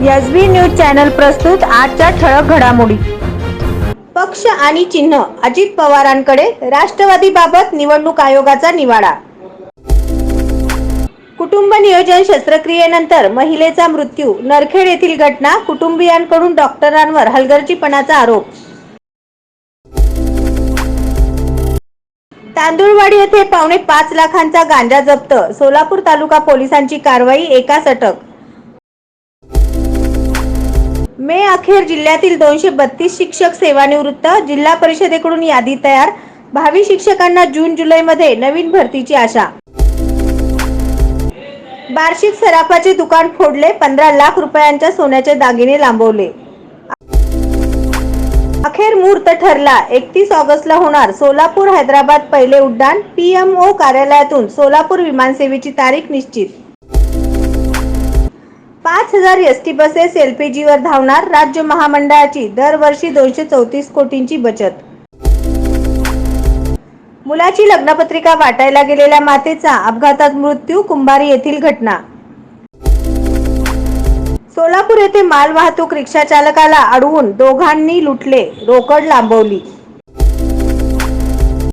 SB news channel प्रस्तुत आजच्या ठळक घडामोडी। पक्ष आणि चिन्ह अजित पवारांकडे, राष्ट्रवादीबाबत निवडणूक आयोगाचा निवाडा। कुटुंब नियोजन शस्त्रक्रियेनंतर महिलेचा मृत्यू, नरखेड येथील घटना, कुटुंबियांकडून डॉक्टरांवर हलगर्जीपणाचा आरोप। तांदुळवाडी येथे पावणे 5 लाखांचा गांजा जप्त, सोलापूर तालुका पोलिसांची कारवाई, एकास अटक। मे अखेर जिल्ह्यातील 232 शिक्षक सेवानिवृत्त, जिल्हा परिषदेकडून यादी तयार, भावी शिक्षकांना जून-जुलैमध्ये नवीन भरतीची आशा। बार्शीत सराफाचे दुकान फोडले, 15 लाख रुपयांच्या सोन्याचे दागिने लांबवले। अखेर मुहूर्त ठरला, 31 ऑगस्टला होणार सोलापूर हैदराबाद पहिले उड्डाण, पीएमओ कार्यालयातून सोलापूर विमानसेवेची तारीख निश्चित। 5000 एसटी बसेस एलपीजीवर धावणार, राज्य महामंडळाची दरवर्षी 234 कोटींची बचत। मुलाची लग्नपत्रिका वाटायला गेलेल्या मातेचा अपघातात मृत्यू, कुंभारी येथील घटना। सोलापूर येथे मालवाहतूक रिक्षा चालकाला अडवून दोघांनी लुटले, रोकड लांबवली।